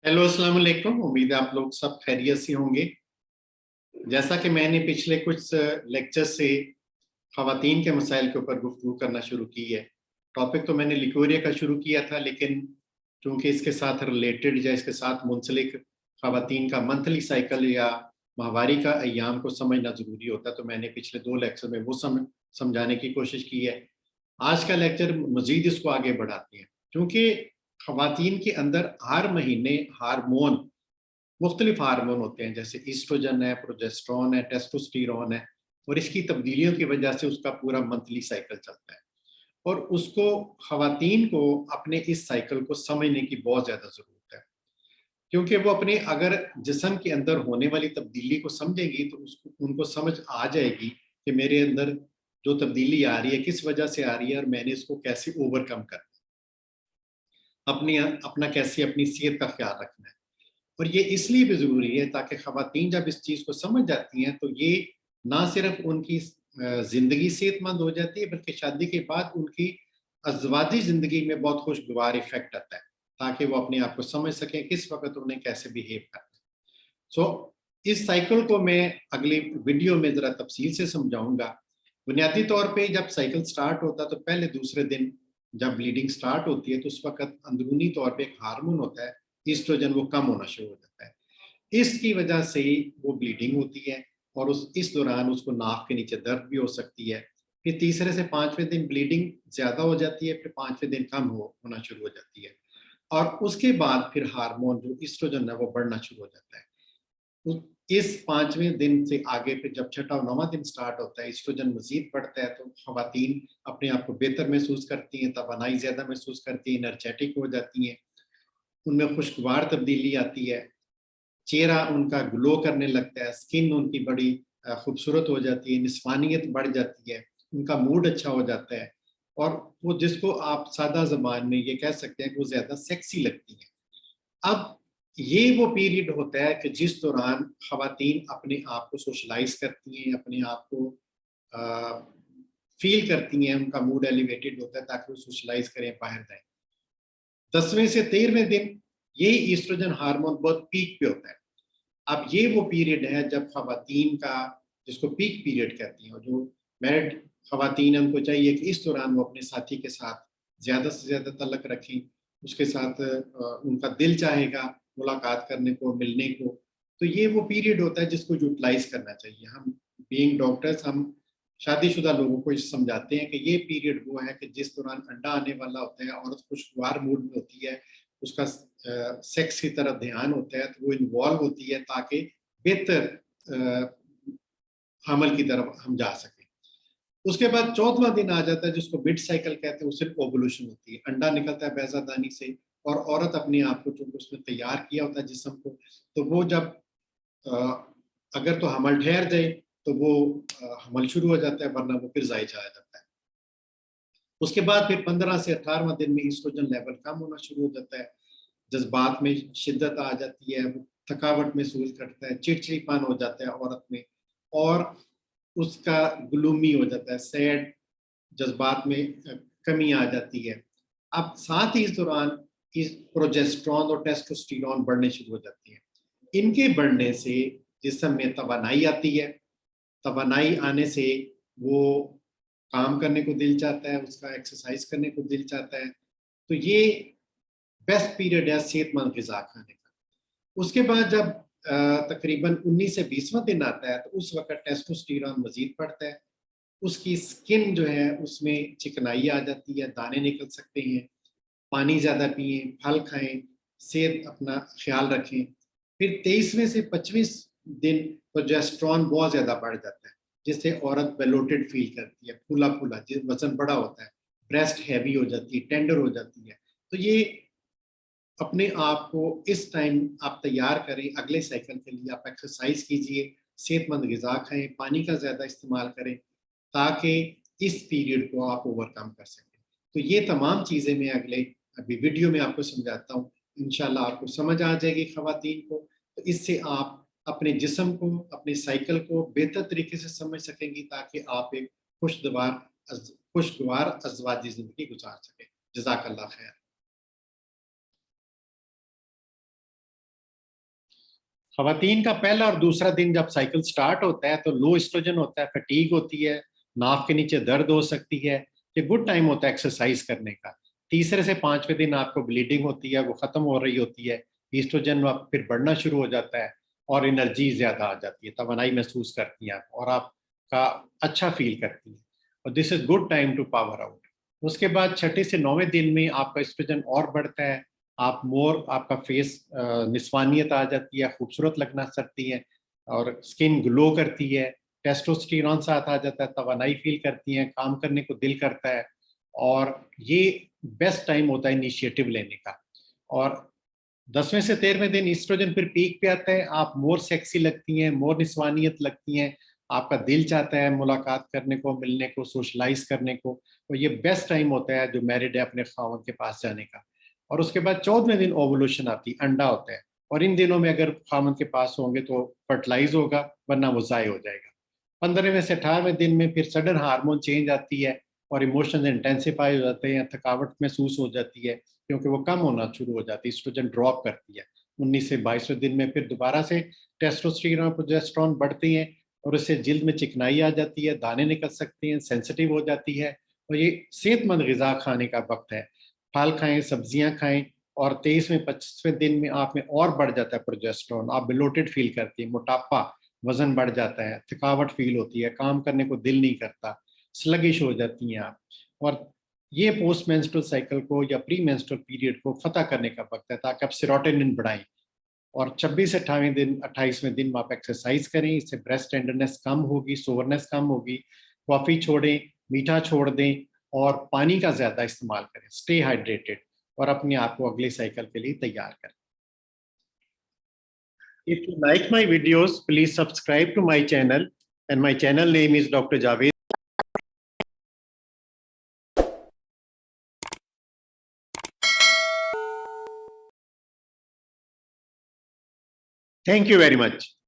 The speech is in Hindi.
हेलो, अस्सलाम वालेकुम। उम्मीद है आप लोग सब खैरियत से होंगे। जैसा कि मैंने पिछले कुछ लेक्चर से ख़वातीन के मसाइल के ऊपर गुफ्तगू करना शुरू की है। टॉपिक तो मैंने लिकोरिया का शुरू किया था, लेकिन चूंकि इसके साथ रिलेटेड या इसके साथ मुंसलिक ख़वातीन का मंथली साइकिल या माहवारी का अय्याम को समझना ज़रूरी होता है, तो मैंने पिछले 2 लेक्चर में वो समझाने की कोशिश की है। आज का लेक्चर मज़ीद इसको आगे बढ़ाते हैं, क्योंकि ख़वातीन के अंदर हर महीने हार्मोन, मुख्तलिफ हार्मोन होते हैं, जैसे ईस्ट्रोजन है, प्रोजेस्टेरॉन है, टेस्टोस्टेरॉन है, और इसकी तब्दीलियों की वजह से उसका पूरा मंथली साइकिल चलता है। और उसको ख़वातीन को अपने इस साइकिल को समझने की बहुत ज़्यादा ज़रूरत है, क्योंकि वो अपने अगर जिस्म के अंदर होने वाली तब्दीली को समझेंगी तो उसको उनको समझ आ जाएगी कि मेरे अंदर जो तब्दीली आ रही है किस वजह से आ रही है और मैंने इसको कैसे ओवरकम करना है, अपना कैसे अपनी सेहत का ख्याल रखना है। और ये इसलिए भी ज़रूरी है ताकि ख़वातीन जब इस चीज़ को समझ जाती हैं तो ये ना सिर्फ उनकी ज़िंदगी सेहतमंद हो जाती है, बल्कि शादी के बाद उनकी अज़वाजी ज़िंदगी में बहुत खुशगवार इफ़ेक्ट आता है, ताकि वो अपने आप को समझ सकें किस वक़्त उन्हें कैसे बिहेव करना है। सो इस साइकिल को मैं अगली वीडियो में ज़रा तफ़सील से समझाऊँगा। बुनियादी तौर पे जब साइकिल स्टार्ट होता है तो पहले दूसरे दिन जब ब्लीडिंग स्टार्ट होती है तो उस वक़्त अंदरूनी तौर पे एक हार्मोन होता है, ईस्ट्रोजन, वो कम होना शुरू हो जाता है। इसकी वजह से वो ब्लीडिंग होती है और इस दौरान उसको नाक के नीचे दर्द भी हो सकती है। फिर तीसरे से 5वें दिन ब्लीडिंग ज़्यादा हो जाती है, फिर 5वें दिन कम होना शुरू हो जाती है और उसके बाद फिर हार्मोन जो ईस्ट्रोजन है वो बढ़ना शुरू हो जाता है। इस 5वें दिन से आगे फिर जब छठा और 9वां दिन स्टार्ट होता है, ईस्ट्रोजन मज़ीद बढ़ता है तो ख़वातीन अपने आप को बेहतर महसूस करती हैं, तवानाई ज़्यादा महसूस करती हैं, एनर्जेटिक हो जाती हैं, उनमें खुशगवार तब्दीली आती है, चेहरा उनका ग्लो करने लगता है, स्किन उनकी बड़ी खूबसूरत हो जाती है, निस्वानियत बढ़ जाती है, उनका मूड अच्छा हो जाता है और वो जिसको आप सादा ज़बान में ये कह सकते हैं कि वो ज़्यादा सेक्सी लगती हैं। अब ये वो पीरियड होता है कि जिस दौरान ख़वातीन अपने आप को सोशलाइज़ करती हैं, अपने आप को अ, फ़ील करती हैं, उनका मूड एलिवेटेड होता है ताकि वो सोशलाइज़ करें, बाहर जाएँ। 10वें से 13वें दिन ये ईस्ट्रोजन हार्मोन बहुत पीक पे होता है। अब ये वो पीरियड है जब ख़वातीन का, जिसको पीक पीरियड कहती हैं, और जो मैरिड ख़वातीन हैं उनको चाहिए कि इस दौरान वो अपने साथी के साथ ज़्यादा से ज़्यादा तल्लक रखें, उसके साथ उनका दिल चाहेगा मुलाकात करने को, मिलने को। तो ये वो पीरियड होता है जिसको यूटिलाइज़ करना चाहिए। हम बीइंग डॉक्टर्स हम शादीशुदा लोगों को ये समझाते हैं कि ये पीरियड वो है कि जिस दौरान अंडा आने वाला होता है, औरत खुशगवार मूड में होती है, उसका सेक्स की तरफ ध्यान होता है, तो वो इन्वॉल्व होती है ताकि बेहतर हमल की तरफ हम जा सकें। उसके बाद 14वां दिन आ जाता है जिसको मिड साइकिल कहते हैं, उससे ओवुलेशन होती है, अंडा निकलता है बैज़ादानी से और औरत अपने आप को चूँकि उसने तैयार किया होता है जिस्म को, तो वो जब अ, अगर तो हमल ठहर जाए तो वो हमल शुरू हो जाता है, वरना वो फिर ज़ाय चला जाता है। उसके बाद फिर 15 से 18वां दिन में ईस्ट्रोजन लेवल कम होना शुरू हो जाता है, जज़्बात में शिद्दत आ जाती है, वो थकावट महसूस करता है, चिड़चिड़ापन हो जाता है औरत में और उसका ग्लूमी हो जाता है, सैड, जज़्बात में कमी आ जाती है। अब साथ ही इस दौरान इस प्रोजेस्टेरॉन और टेस्टोस्टेरोन बढ़ने शुरू हो जाती हैं। इनके बढ़ने से जिस्म में तवानाई आती है, तवानाई आने से वो काम करने को दिल चाहता है, उसका एक्सरसाइज़ करने को दिल चाहता है। तो ये बेस्ट पीरियड है सेहतमंद ग़िज़ा खाने का। उसके बाद जब तकरीबन 19 से 20वां दिन आता है तो उस वक़्त टेस्टोस्टेरोन मज़ीद बढ़ता है। उसकी स्किन जो है उसमें चिकनाई आ जाती है, दाने निकल सकते हैं, पानी ज़्यादा पिएँ, फल खाएँ, सेहत अपना ख़्याल रखें। फिर 23वें से 25वें दिन प्रोजेस्टेरॉन बहुत ज़्यादा बढ़ जाता है, जिससे औरत ब्लोटेड फ़ील करती है, फूला-फूला, वज़न बड़ा होता है, ब्रेस्ट हेवी हो जाती है, टेंडर हो जाती है। तो ये अपने आप को इस टाइम आप तैयार करें अगले साइकिल के लिए, आप एक्सरसाइज कीजिए, सेहतमंद ग़िज़ा खाएँ, पानी का ज़्यादा इस्तेमाल करें, ताकि इस पीरियड को आप ओवरकम कर सकें। तो ये तमाम चीज़ें मैं अगले अभी वीडियो में आपको समझाता हूँ। इंशाल्लाह आपको समझ आ जाएगी ख़वातीन को, तो इससे आप अपने जिस्म को, अपने साइकिल को बेहतर तरीके से समझ सकेंगी ताकि आप एक खुशगवार अज़वाजी ज़िंदगी गुज़ार सकें। जज़ाकल्लाह खैर। खवातीन का पहला और दूसरा दिन जब साइकिल स्टार्ट होता है तो लो एस्ट्रोजन होता है, फटीग होती है, नाक के नीचे दर्द हो सकती है। ये गुड टाइम होता है एक्सरसाइज करने का। तीसरे से पांचवें दिन आपको ब्लीडिंग होती है, वो खत्म हो रही होती है, ईस्ट्रोजन फिर बढ़ना शुरू हो जाता है और एनर्जी ज्यादा आ जाती है, तवानाई महसूस करती हैं आप और आपका अच्छा फील करती हैं, और this is good time to power out. उसके बाद छठे से नौवें दिन में आपका एस्ट्रोजन और बढ़ता है, आप मोर, आपका फेस निस्वानियत आ जाती है, खूबसूरत लगना सकती है और स्किन ग्लो करती है, टेस्टोस्टेरोन साथ आ जाता है, तवानाई फील करती हैं, काम करने को दिल करता है। और ये बेस्ट टाइम होता है इनिशिएटिव लेने का। और 10वें से 13वें दिन ईस्ट्रोजन फिर पीक पे आता है, आप मोर सेक्सी लगती हैं, मोर निस्वानियत लगती हैं, आपका दिल चाहता है मुलाकात करने को, मिलने को, सोशलाइज करने को। तो ये बेस्ट टाइम होता है जो मैरिड है अपने खावन के पास जाने का। और उसके बाद 14वें दिन ओवुलेशन आती है, अंडा होता है, और इन दिनों में अगर खावन के पास होंगे तो फर्टिलाइज होगा, वरना वो ज़ाय हो जाएगा। 15वें से 18वें दिन में फिर सडन हार्मोन चेंज आती है और इमोशंस इंटेंसिफाई हो जाते हैं, थकावट महसूस हो जाती है क्योंकि वो कम होना शुरू हो जाती है, एस्ट्रोजन ड्रॉप करती है। 19 से 22वें दिन में फिर दोबारा से टेस्टोस्टेरोन प्रोजेस्टेरोन बढ़ती हैं और उससे जिल्द में चिकनाई आ जाती है, दाने निकल सकते हैं, सेंसिटिव हो जाती है। और ये सेहतमंद ग़िज़ा खाने का वक्त है, फल खाएं, सब्जियां खाएं। और 23वें 25वें दिन में आप में और बढ़ जाता है प्रोजेस्टेरोन, आप ब्लोटेड फील करती है, मोटापा, वजन बढ़ जाता है, थकावट फील होती है, काम करने को दिल नहीं करता, स्लगिश हो जाती हैं आप। और ये पोस्ट मेंस्ट्रुअल साइकिल को या प्री मेंस्ट्रुअल पीरियड को फतह करने का वक्त है, ताकि आप सेरोटोनिन बढ़ाएं। और 26 से 28वें दिन आप एक्सरसाइज करें, इससे ब्रेस्ट टेंडरनेस कम होगी, सोवरनेस कम होगी। कॉफी छोड़ें, मीठा छोड़ दें और पानी का ज्यादा इस्तेमाल करें, स्टे हाइड्रेटेड, और अपने आप को अगले साइकिल के लिए तैयार करें। If you like my videos, please subscribe to my channel, and my channel name is Dr. Javed. Thank you very much.